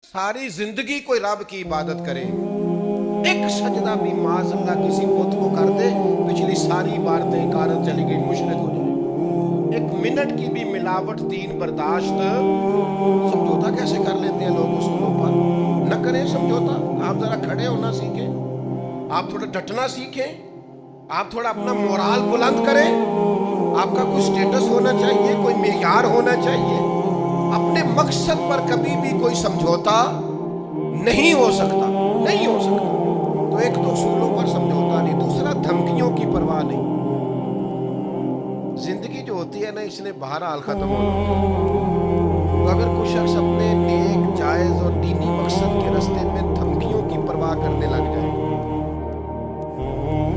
सारी जिंदगी कोई रब की इबादत करे, एक सजदा भी माज़अल्लाह किसी बुत को कर दे, पिछली सारी इबादतें कारत चली गई, मुशरिक हो जाए। एक मिनट की भी मिलावट दीन बर्दाश्त, समझौता कैसे कर लेते हैं लोग उसूलों पर। न करें समझौता। आप जरा खड़े होना सीखें, आप थोड़ा डटना सीखें, आप थोड़ा अपना मोराल बुलंद करें। आपका कोई स्टेटस होना चाहिए, कोई मेयार होना चाहिए। अपने मकसद पर कभी भी कोई समझौता नहीं हो सकता, नहीं हो सकता। तो एक तो उसूलों पर समझौता नहीं, दूसरा धमकियों की परवाह नहीं। जिंदगी जो होती है ना, इसने बहरहाल खत्म होना। तो अगर कोई शख्स अपने नेक जायज और दीनी मकसद के रास्ते में धमकियों की परवाह करने लग जाए,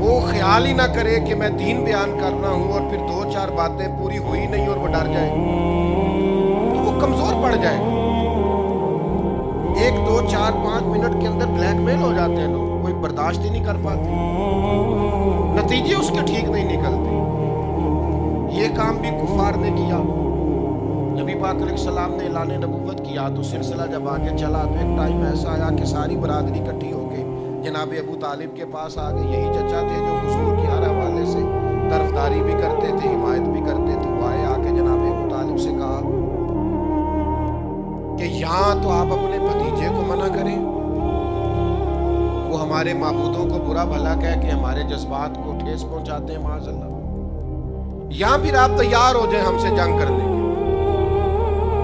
वो ख्याल ही ना करे कि मैं दीन बयान कर रहा हूं और फिर दो चार बातें पूरी हुई नहीं और वो डर जाए, तो वो कमजोर पड़ जाएगा। 1, 2, 4, 5 मिनट के अंदर ब्लैकमेल हो जाते हैं लोग, कोई बर्दाश्त ही नहीं कर पाते, नतीजे उसके ठीक नहीं निकलते। ये काम भी कुफार ने किया। नबी पाक अलैहिस्सलाम ने ऐलान नबूवत किया तो सिलसिला जब आगे चला तो एक टाइम ऐसा आया कि सारी बरादरी इकट्ठी हो गई, जनाब अबू तालिब के पास आ गए। यही चचा थे जो हुजूर के हर हवाले से तरफदारी भी करते थे, हिमायत भी करते थे। वो आए, आके जनाब अबू तालिब से कहा कि यहाँ तो आप अपने भतीजे को मना करें, वो हमारे माबूदों को बुरा भला कह के हमारे जज्बात को ठेस पहुंचाते हैं माज़अल्लाह, या फिर आप तैयार हो जाए हमसे जंग करने के।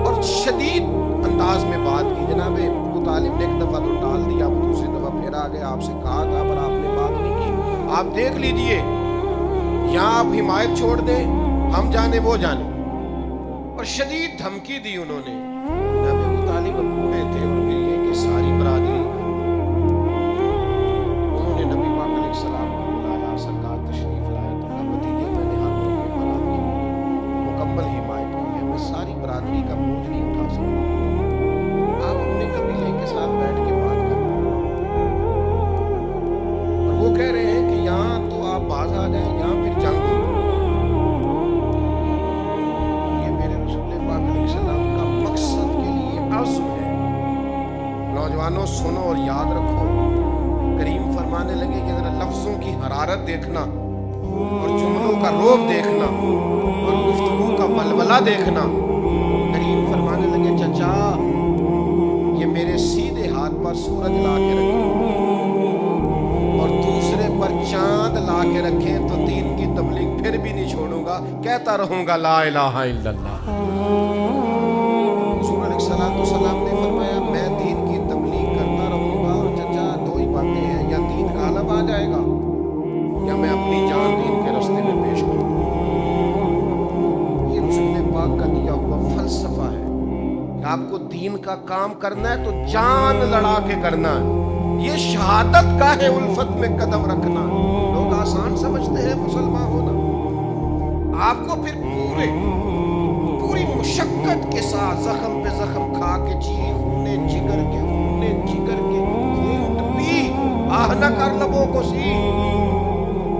और शदीद अंदाज में बात की। जनाब अबू तालिब ने एक दफा तो टाल दिया, वो दूसरी दफा फिर आ गए, आपसे कहा था पर आपने बात नहीं की। आप देख लीजिए, या आप हिमायत छोड़ दें, हम जाने वो जाने। और शदीद धमकी दी उन्होंने। जनाब अबू तालिब बूढ़े थे और फिर ये कि सारी बरादरी, उन्होंने नबी पाक अलैहिस्सलाम को बुलाया, सरकार तशरीफ लाए तो कहा भतीजे मैंने हर मौके पर आपकी मुकम्मल हिमायत की है, मैं सारी बरादरी का बोझ नहीं उठा सकता, आप अपने कबीले के साथ बैठ के बात करें। और वो कह रहे हैं कि यहाँ तो आप बाज आ जाए, यहाँ फिर जंग हो। ये मेरे रसूल पाक अलैहिस्सलाम का मकसद के लिए आज़म है। नौजवानों सुनो और याद रखो, करीम फरमाने लगे कि जरा लफ्जों की हरारत देखना और जुमलों का रोब देखना और गुफ्तगू का वलवला देखना। करीम फरमाने लगे चचा, ये मेरे सीधे हाथ पर सूरज ला के रखें और दूसरे पर चांद ला के रखें तो दीन की तबलीग फिर भी नहीं छोड़ूंगा, कहता रहूंगा ला इलाहा इल्लल्लाह। हुज़ूर अलैहिस्सलाम ने फरमाया मैं दीन की तबलीग करता रहूंगा। और चचा दो ही बातें हैं, या दीन गालिब आ जाएगा या मैं अपनी जान दीन के रास्ते में पेश करूंगा। ये रसूल पाक का दिया हुआ फलसफा है। आपको दीन का काम करना है तो जान लड़ा के करना है। ये शहादत का है, उल्फत में कदम रखना। लोग आसान समझते हैं मुसलमान होना। आपको फिर पूरी मुशक्कत के साथ जख्म पे जख्म खा के खूने जिगर के घूंट पी आह न कर लबों को सी।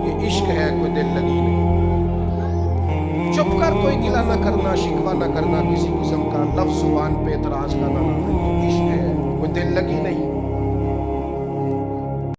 ये इश्क है, कोई दिल लगी नहीं। चुप कर, कोई गिला न करना, शिकवा न करना किसी किस्म का, लफ्ज़ जुबान पे एतराज का ना लाना। इश्क है, कोई दिल लगी नहीं।